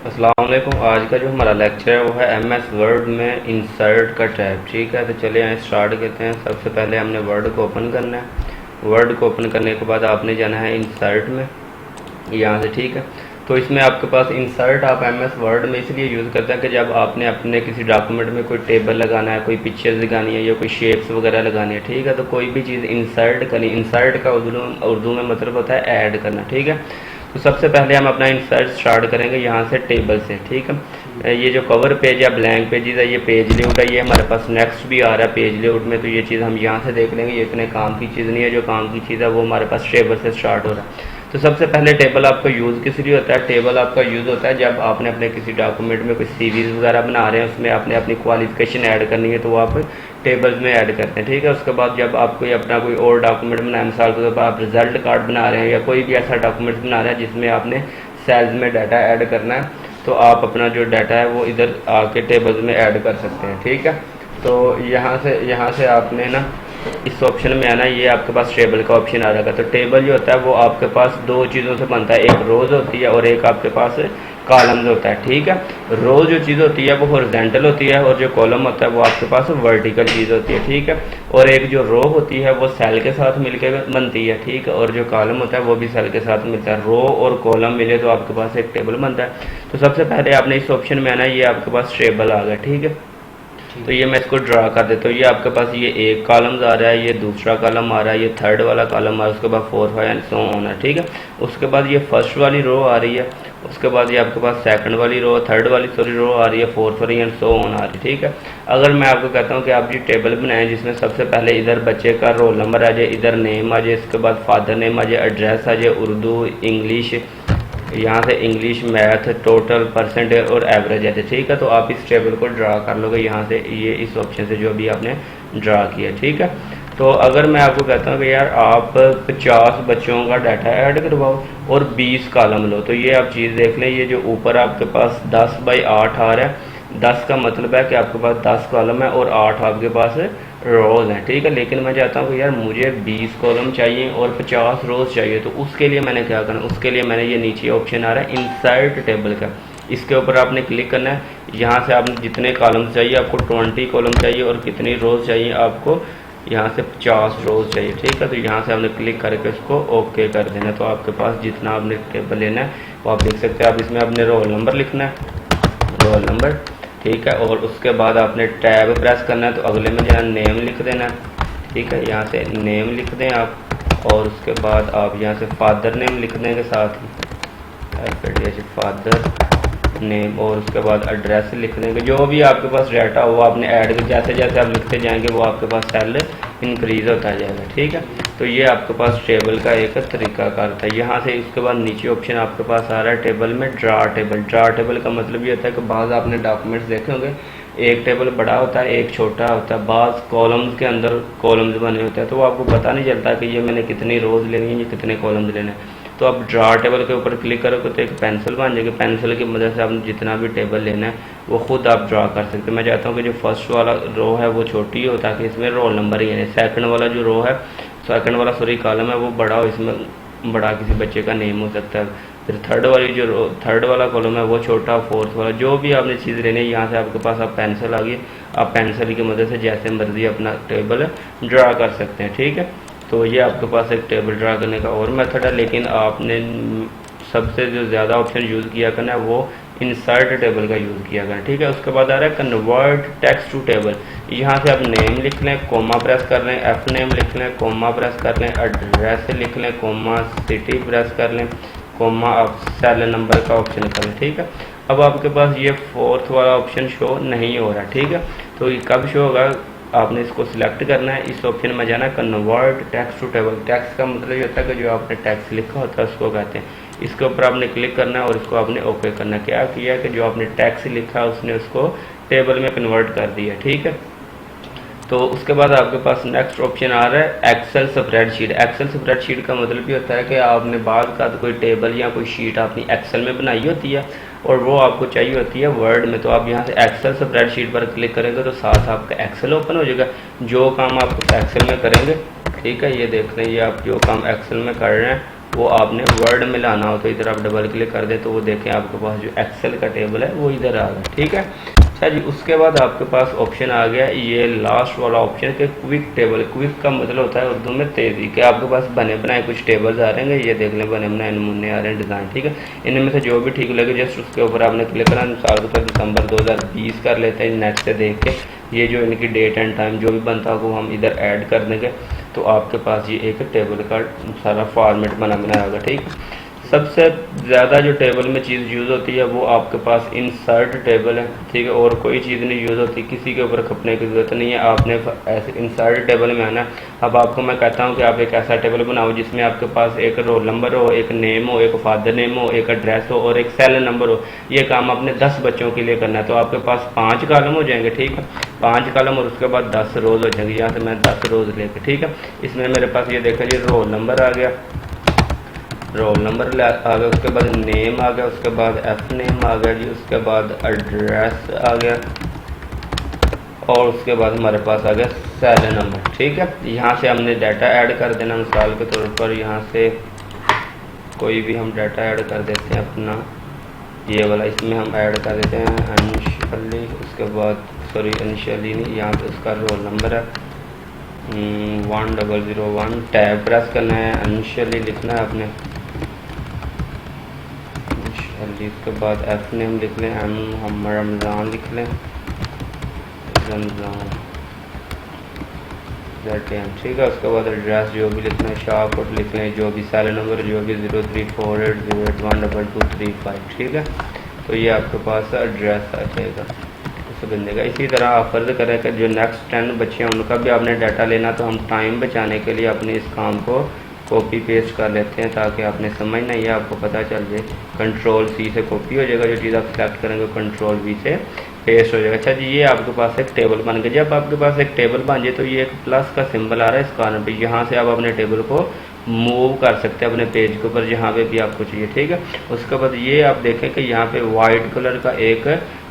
अस्सलाम वालेकुम। आज का जो हमारा लेक्चर है वो है एमएस वर्ड में इंसर्ट का टैब। ठीक है, तो चलिए यहाँ स्टार्ट करते हैं। सबसे पहले हमने वर्ड को ओपन करना है। वर्ड को ओपन करने के बाद आपने जाना है इंसर्ट में, यहाँ से। ठीक है, तो इसमें आपके पास इंसर्ट आप एमएस वर्ड में इसलिए यूज़ करते हैं कि जब आपने अपने किसी डॉक्यूमेंट में कोई टेबल लगाना है, कोई पिक्चर्स लगानी है या कोई शेप्स वगैरह लगानी है। ठीक है, तो कोई भी चीज़ इंसर्ट करनी। इंसर्ट का उर्दू में मतलब होता है ऐड करना। ठीक है, तो सबसे पहले हम अपना इंसर्ट स्टार्ट करेंगे यहाँ से टेबल से। ठीक है, ये जो कवर पेज या ब्लैंक पेजेस है ये पेज लेआउट है। ये हमारे पास नेक्स्ट भी आ रहा है पेज लेआउट में, तो ये चीज़ हम यहाँ से देख लेंगे। ये इतने काम की चीज़ नहीं है, जो काम की चीज़ है वो हमारे पास टेबल से स्टार्ट हो रहा है। तो सबसे पहले टेबल आपका यूज़ किस लिए होता है? टेबल आपका यूज़ होता है जब आपने अपने किसी डॉक्यूमेंट में कोई सीरीज़ वगैरह बना रहे हैं, उसमें आपने अपनी क्वालिफिकेशन ऐड करनी है तो वो आप टेबल्स में ऐड करते हैं। ठीक है, उसके बाद जब आप कोई अपना कोई और डॉक्यूमेंट बनाए, मिसाल के तौर पर आप रिजल्ट कार्ड बना रहे हैं या कोई भी ऐसा डॉक्यूमेंट बना रहे हैं जिसमें आपने सेल्स में डाटा ऐड करना है, तो आप अपना जो डाटा है वो इधर आके टेबल्स में ऐड कर सकते हैं। ठीक है, तो यहाँ से आपने ना इस ऑप्शन में आना। ये आपके पास टेबल का ऑप्शन आ जाएगा। तो टेबल जो होता है वो आपके पास दो चीज़ों से बनता है, एक रोज़ होती है और एक आपके पास कॉलम्स होता है। ठीक है, रोज़ जो चीज़ होती है वो हॉरिजॉन्टल होती है और जो कॉलम होता है वो आपके पास वर्टिकल चीज़ होती है। ठीक है, और एक जो रो होती है वो सेल के साथ मिलकर बनती है। ठीक है, और जो कॉलम होता है वो भी सेल के साथ मिलता है। रो और कॉलम मिले तो आपके पास एक टेबल बनता है। तो सबसे पहले आपने इस ऑप्शन में आना, ये आपके पास टेबल आ गया। ठीक है, तो ये मैं इसको ड्रा कर देता हूँ। ये आपके पास ये एक कॉलम आ रहा है, ये दूसरा कॉलम आ रहा है, ये थर्ड वाला कॉलम आ रहा है, उसके बाद 4 5 एंड सो ऑन है। ठीक है, उसके बाद ये फर्स्ट वाली रो आ रही है, उसके बाद ये आपके पास सेकंड वाली रो, थर्ड वाली रो आ रही है, फोर्थ वाली एंड सो ऑन आ रही है। ठीक है, अगर मैं आपको कहता हूँ कि आप ये टेबल बनाएं जिसमें सबसे पहले इधर बच्चे का रोल नंबर आ जाए, इधर नेम आ जाए, इसके बाद फादर नेम आ जाए, एड्रेस आ जाए, उर्दू, इंग्लिश, यहाँ से इंग्लिश, मैथ, टोटल, परसेंटेज और एवरेज है। ठीक है, तो आप इस टेबल को ड्रा कर लोगे यहाँ से, ये इस ऑप्शन से जो अभी आपने ड्रा किया। ठीक है, तो अगर मैं आपको कहता हूँ कि यार आप 50 बच्चों का डाटा ऐड करवाओ और 20 कॉलम लो, तो ये आप चीज़ देख लें। ये जो ऊपर आपके पास 10 बाई 8 आ रहा है, 10 का मतलब है कि आपके पास 10 कॉलम है और 8 आपके पास रोज़ हैं। ठीक है, लेकिन मैं चाहता हूँ कि यार मुझे 20 कॉलम चाहिए और 50 रोज़ चाहिए, तो उसके लिए मैंने क्या करना, उसके लिए मैंने ये नीचे ऑप्शन आ रहा है इंसर्ट टेबल का, इसके ऊपर आपने क्लिक करना है। यहाँ से आपने जितने कॉलम चाहिए, आपको 20 कॉलम चाहिए और कितनी रोज़ चाहिए, आपको यहाँ से 50 रोज़ चाहिए। ठीक है, तो यहाँ से आपने क्लिक करके इसको ओके कर देना। तो आपके पास जितना आपने टेबल लेना है वो आप देख सकते हैं। आप इसमें अपने रोल नंबर लिखना है, रोल नंबर। ठीक है, और उसके बाद आपने टैब प्रेस करना है, तो अगले में जहाँ नेम लिख देना है। ठीक है, यहाँ से नेम लिख दें आप, और उसके बाद आप यहाँ से फादर नेम लिख देंगे साथ ही, फादर नेम, और उसके बाद एड्रेस लिख देंगे। जो भी आपके पास डाटा हो वो आपने ऐड, जैसे जैसे आप लिखते जाएंगे वो आपके पास सेल इंक्रीज होता जाएगा। ठीक है, तो ये आपके पास टेबल का एक तरीकाकार था। यहाँ से इसके बाद नीचे ऑप्शन आपके पास आ रहा है टेबल में ड्रा टेबल। ड्रा टेबल का मतलब ये होता है कि बाज़ आपने डॉक्यूमेंट्स देखे होंगे, एक टेबल बड़ा होता है, एक छोटा होता है, बाज़ कॉलम्स के अंदर कॉलम्स बने होते हैं, तो आपको पता नहीं चलता कि ये मैंने कितनी रोज़ लेनी है, ये कितने कॉलम्स लेने हैं। तो आप ड्रा टेबल के ऊपर क्लिक करोगे तो एक पेंसिल बन जाएगी। पेंसिल की मदद से आपने जितना भी टेबल लेना है वो खुद आप ड्रा कर सकते हैं। मैं चाहता हूँ कि जो फर्स्ट वाला रो है वो छोटी हो, ताकि इसमें रोल नंबर ही है। सेकंड वाला जो रो है, सेकंड वाला कॉलम है वो बड़ा हो, इसमें बड़ा किसी बच्चे का नेम हो सकता है। फिर थर्ड वाला कॉलम है वो छोटा, फोर्थ वाला, जो भी आपने चीज़ लेनी है यहाँ से आपके पास आप पेंसिल आ गई, आप पेंसिल की मदद से जैसे मर्जी अपना टेबल ड्रा कर सकते हैं। ठीक है, तो ये आपके पास एक टेबल ड्रा करने का और मेथड है, लेकिन आपने सबसे जो ज़्यादा ऑप्शन यूज़ किया करना है वो इंसर्ट टेबल का यूज़ किया करना। ठीक है, उसके बाद आ रहा है कन्वर्ट टेक्स्ट टू टेबल। यहाँ से आप नेम लिख लें, कोमा प्रेस कर लें, एफ नेम लिख लें, कोमा प्रेस कर लें, एड्रेस लिख लें, कोमा, सिटी प्रेस कर लें, कोमा, आप सेल नंबर का ऑप्शन कर लें। ठीक है, अब आपके पास ये फोर्थ वाला ऑप्शन शो नहीं हो रहा। ठीक है, तो ये कब शो होगा, आपने इसको सिलेक्ट करना है, इस ऑप्शन में जाना है convert text to table. Text का मतलब ये होता है कि जो आपने टेक्स्ट लिखा होता है उसको कहते हैं। इसके ऊपर आपने क्लिक करना है और इसको आपने ओके करना है। क्या किया कि जो आपने टेक्स्ट लिखा है उसने उसको टेबल में कन्वर्ट कर दिया। ठीक है, तो उसके बाद आपके पास नेक्स्ट ऑप्शन आ रहा है एक्सेल स्प्रेडशीट। एक्सेल स्प्रेडशीट का मतलब ये होता है कि आपने बाद का कोई टेबल या कोई शीट अपनी एक्सेल में बनाई होती है और वो आपको चाहिए होती है वर्ड में। तो आप यहाँ से एक्सेल स्प्रेडशीट पर क्लिक करेंगे तो साथ आपका एक्सेल ओपन हो जाएगा। जो काम आप एक्सेल में करेंगे, ठीक है, ये देख रहे हैं, ये आप जो काम एक्सेल में कर रहे हैं वो आपने वर्ड में लाना हो तो इधर आप डबल क्लिक कर दे तो वो देखें आपके पास जो एक्सेल का टेबल है वो इधर आ गया। ठीक है, अच्छा जी, उसके बाद आपके पास ऑप्शन आ गया ये लास्ट वाला ऑप्शन के क्विक टेबल। क्विक का मतलब होता है उर्दू में तेज़ी के। आपके पास बने बनाए कुछ टेबल्स आ रहे हैं, ये देख लें बने बनाए नमूने आ रहे हैं डिज़ाइन। ठीक है, इनमें से जो भी ठीक लगे जस्ट उसके ऊपर आपने क्लिक करना। मिसाल के तौर दिसंबर 2020 कर लेते हैं नेट से देख के, ये जो इनकी डेट एंड टाइम जो भी बनता होगा वो हम इधर ऐड कर देंगे तो आपके पास ये एक टेबल का सारा फॉर्मेट बना बनाया होगा। ठीक है, सबसे ज़्यादा जो टेबल में चीज़ यूज़ होती है वो आपके पास इंसर्ट टेबल है। ठीक है, और कोई चीज़ नहीं यूज़ होती, किसी के ऊपर खपने की ज़रूरत नहीं है, आपने ऐसे इंसर्ट टेबल में आना है। अब आपको मैं कहता हूँ कि आप एक ऐसा टेबल बनाओ जिसमें आपके पास एक रोल नंबर हो, एक नेम हो, एक फादर नेम हो, एक एड्रेस हो और एक सेल नंबर हो। ये काम आपने 10 बच्चों के लिए करना है तो आपके पास 5 कॉलम हो जाएंगे। ठीक है, 5 कॉलम और उसके बाद 10 रोज़ हो जाएंगे। यहाँ से मैं 10 रोज़ लेके, ठीक है, इसमें मेरे पास ये देखा जी रोल नंबर आ गया, रोल नंबर आ गया, उसके बाद नेम आ गया, उसके बाद एफ नेम आ गया जी, उसके बाद एड्रेस आ गया और उसके बाद हमारे पास आ गया सेल नंबर। ठीक है, यहाँ से हमने डाटा ऐड कर देना। मिसाल के तौर पर यहाँ से कोई भी हम डाटा ऐड कर देते हैं अपना, ये वाला इसमें हम ऐड कर देते हैं इनिशियली, उसके बाद सॉरी इनिशियली नहीं, यहाँ पे उसका रोल नंबर है 1001, टैब प्रेस करना है, इनिशियली लिखना है आपने इनिशियली, उसके बाद एफ नेम लिख लें, हम रमज़ान लिख लें, रमज़ान ठीक है, उसके बाद एड्रेस जो भी लिखना है शाहकोट लिख लें, जो भी सेल नंबर जो भी 034808122335। ठीक है, तो ये आपके पास एड्रेस आ जाएगा उस बंदे का। इसी तरह आप फर्ज करें कि जो नेक्स्ट 10 बच्चे हैं उनका भी आपने डाटा लेना तो हम टाइम बचाने के लिए अपने इस काम को कॉपी पेस्ट कर लेते हैं ताकि आपने समझना ही है, आपको पता चल जाए। कंट्रोल सी से कॉपी हो जाएगा, जो चीज़ आप सेलेक्ट करेंगे कंट्रोल वी से पेस्ट हो जाएगा। अच्छा जी, ये आपके पास एक टेबल बन गया। जब आपके पास एक टेबल बन जाए तो ये एक प्लस का सिंबल आ रहा है इस कॉर्नर पे, यहाँ से आप अपने टेबल को मूव कर सकते हैं अपने पेज के ऊपर जहाँ पे भी आपको चाहिए। ठीक है, उसके बाद ये आप देखें कि यहाँ पे वाइट कलर का एक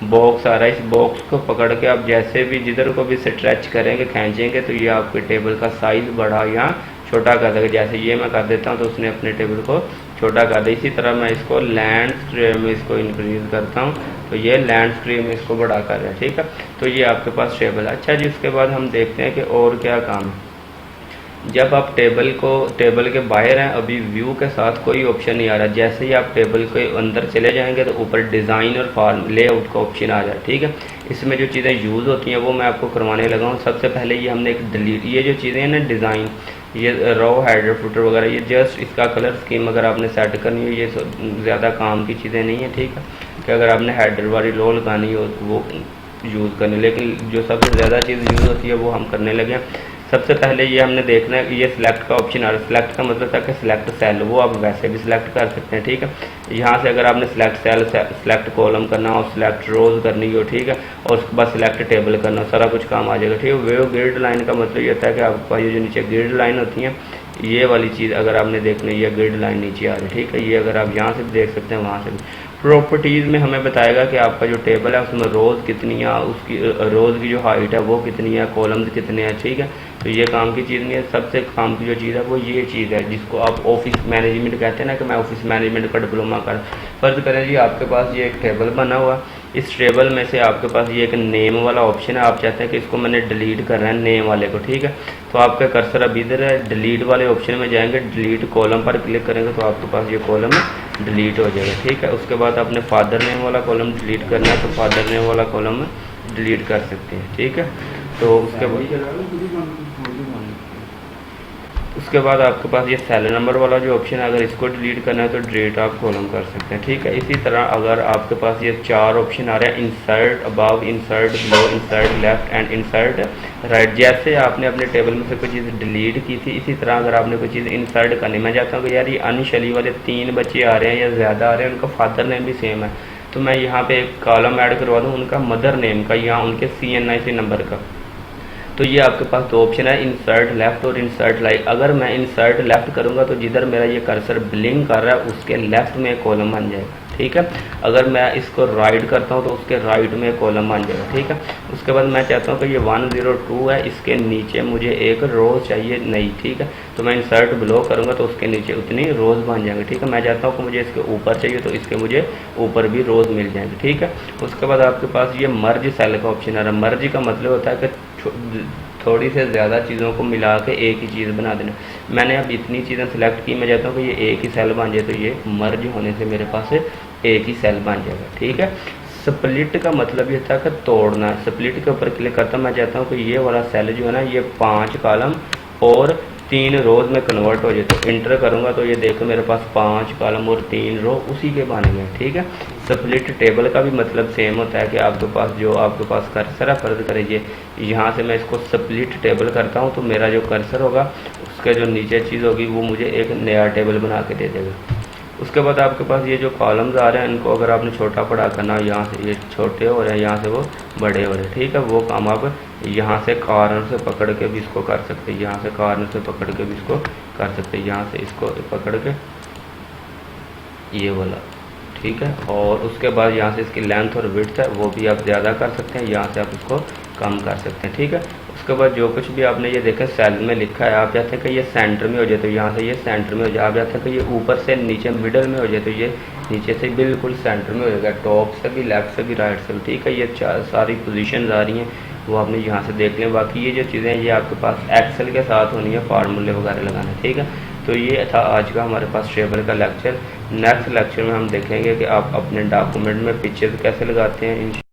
बॉक्स आ रहा है, इस बॉक्स को पकड़ के आप जैसे भी जिधर को भी स्ट्रेच करेंगे खींचेंगे तो ये आपके टेबल का साइज़ बड़ा या छोटा कर देगा। जैसे ये मैं कर देता हूँ तो उसने अपने टेबल को छोटा कर दिया। इसी तरह मैं इसको लैंडस्केप में इसको इंक्रीज़ करता हूँ तो ये लैंडस्केप में इसको बड़ा कर रहा है। ठीक है, तो ये आपके पास टेबल है। अच्छा जी, उसके बाद हम देखते हैं कि और क्या काम है। जब आप टेबल के बाहर हैं, अभी व्यू के साथ कोई ऑप्शन नहीं आ रहा, जैसे ही आप टेबल के अंदर चले जाएंगे तो ऊपर डिज़ाइन और फॉर्म लेआउट का ऑप्शन आ जाए। ठीक है, इसमें जो चीज़ें यूज़ होती हैं वो मैं आपको करवाने लगा हूँ। सबसे पहले ये हमने एक डिलीट, ये जो चीज़ें हैं ना डिज़ाइन, ये रो हेडर फुटर वगैरह, ये जस्ट इसका कलर स्कीम अगर आपने सेट करनी हो, ये ज़्यादा काम की चीज़ें नहीं है। ठीक है, कि अगर आपने हेडर वाली रो लगानी हो तो वो यूज़ करनी, लेकिन जो सबसे ज़्यादा चीज़ यूज़ होती है वो हम करने लगे। सबसे पहले ये हमने देखना है कि ये सिलेक्ट का ऑप्शन आ रहा है। सिलेक्ट का मतलब था कि सिलेक्ट सेल, वो आप वैसे भी सिलेक्ट कर सकते हैं। ठीक है, यहाँ से अगर आपने सिलेक्ट सेल, सिलेक्ट कॉलम करना हो, सिलेक्ट रोज करनी हो, ठीक है, और उसके बाद सिलेक्ट टेबल करना हो, सारा कुछ काम आ जाएगा। ठीक है, वे ग्रिड लाइन का मतलब ये होता है कि आपके पास ये जो नीचे ग्रिड लाइन होती है, ये वाली चीज़ अगर आपने देखनी है, ये ग्रिड लाइन नीचे आ रही है। ठीक है, ये अगर आप यहाँ से भी देख सकते हैं, वहाँ से भी। प्रॉपर्टीज़ में हमें बताएगा कि आपका जो टेबल है उसमें रोज़ कितनी है, उसकी रोज़ की जो हाइट है वो कितनी है, कॉलम्स कितने हैं। ठीक है, तो ये काम की चीज़ नहीं है। सबसे काम की जो चीज़ है वो ये चीज़ है जिसको आप ऑफिस मैनेजमेंट कहते हैं ना, कि मैं ऑफिस मैनेजमेंट का डिप्लोमा कर। फ़र्ज़ करें जी आपके पास ये एक टेबल बना हुआ, इस टेबल में से आपके पास ये एक नेम वाला ऑप्शन है, आप चाहते हैं कि इसको मैंने डिलीट करना है नेम वाले को। ठीक है, तो आपका कर्सर अब इधर है, डिलीट वाले ऑप्शन में जाएंगे, डिलीट कॉलम पर क्लिक करेंगे तो आपके पास ये कॉलम डिलीट हो जाएगा। ठीक है, उसके बाद आपने फादर नेम वाला कॉलम डिलीट करना है तो फादर नेम वाला कॉलम डिलीट कर सकते हैं। ठीक है, तो उसके बाद आपके पास ये सेल नंबर वाला जो ऑप्शन है, अगर इसको डिलीट करना है तो डिलीट आप कॉलम कर सकते हैं। ठीक है, इसी तरह अगर आपके पास ये 4 ऑप्शन आ रहे हैं, insert above, insert below, insert left and insert right, जैसे आपने अपने टेबल में से कोई चीज़ डिलीट की थी, इसी तरह अगर आपने कोई चीज़ इंसर्ट करनी, मैं चाहता हूँ कि यार ये अनशली वाले 3 बच्चे आ रहे हैं या ज़्यादा आ रहे हैं, उनका फादर नेम भी सेम है, तो मैं यहाँ पे एक कॉलम ऐड करवा दूँ उनका मदर नेम का या उनके CNIC नंबर का। तो ये आपके पास 2 ऑप्शन है, इंसर्ट लेफ्ट और इंसर्ट राइट। अगर मैं इंसर्ट लेफ्ट करूँगा तो जिधर मेरा ये कर्सर ब्लिंक कर रहा है उसके लेफ्ट में एक कॉलम बन जाएगा। ठीक है। अगर मैं इसको राइट करता हूँ तो उसके राइट में एक कॉलम बन जाएगा, ठीक है। उसके बाद मैं चाहता हूँ कि ये 102 है, इसके नीचे मुझे एक रोज चाहिए नहीं, ठीक है। तो मैं इंसर्ट ब्लो करूँगा तो उसके नीचे उतनी रोज बन जाएंगे, ठीक है। मैं चाहता हूँ कि मुझे इसके ऊपर चाहिए तो इसके मुझे ऊपर भी रोज मिल जाएंगे, ठीक है। उसके बाद आपके पास ये मर्ज सेल का ऑप्शन आ रहा है। मर्ज का मतलब होता है कि थोड़ी से ज़्यादा चीज़ों को मिला के एक ही चीज़ बना देना। मैंने अब इतनी चीज़ें सेलेक्ट की, मैं चाहता हूँ कि ये एक ही सेल बन जाए, तो ये मर्ज होने से मेरे पास एक ही सेल बन जाएगा, ठीक है। स्प्लिट का मतलब ये था कि तोड़ना है। स्प्लिट के ऊपर क्लिक करता मैं चाहता हूँ कि ये वाला सेल जो है ना, ये 5 कॉलम और 3 रोज में कन्वर्ट हो जाए। तो इंटर करूँगा तो ये देखो मेरे पास 5 कॉलम और 3 रो उसी के बनेंगे, ठीक है। स्प्लिट टेबल का भी मतलब सेम होता है कि आपके पास कर्सर है, फर्ज करिए यहाँ से मैं इसको स्प्लिट टेबल करता हूँ तो मेरा जो कर्सर होगा उसके जो नीचे चीज़ होगी वो मुझे एक नया टेबल बना के दे देगा। उसके बाद आपके पास ये जो कॉलम्स आ रहे हैं इनको अगर आपने छोटा बड़ा करना हो, यहाँ से ये छोटे हो रहे हैं, यहाँ से वो बड़े हो रहे हैं, ठीक है। वो काम आप यहाँ से कॉर्नर से पकड़ के भी इसको कर सकते हैं, यहाँ से कॉर्नर से पकड़ के भी इसको कर सकते हैं, यहाँ से इसको पकड़ के ये वाला, ठीक है। और उसके बाद यहाँ से इसकी लेंथ और विड्थ है वो भी आप ज़्यादा कर सकते हैं, यहाँ से आप इसको कम कर सकते हैं, ठीक है। उसके बाद जो कुछ भी आपने ये देखा सेल में लिखा है, आप चाहते हैं कि ये सेंटर में हो जाए तो यहाँ से ये सेंटर में हो जाए। आप चाहते हैं कि ये ऊपर से नीचे मिडल में हो जाए तो ये नीचे से बिल्कुल सेंटर में हो जाएगा, टॉप से भी, लेफ्ट से भी, राइट से भी, ठीक है। ये सारी पोजीशंस आ रही हैं वो आपने यहाँ से देख लें। बाकी ये जो चीज़ें हैं ये आपके पास एक्सेल के साथ होनी है, फार्मूले वगैरह लगाना, ठीक है। तो ये था आज का हमारे पास टेबल का लेक्चर। नेक्स्ट लेक्चर में हम देखेंगे कि आप अपने डॉक्यूमेंट में पिक्चर कैसे लगाते हैं।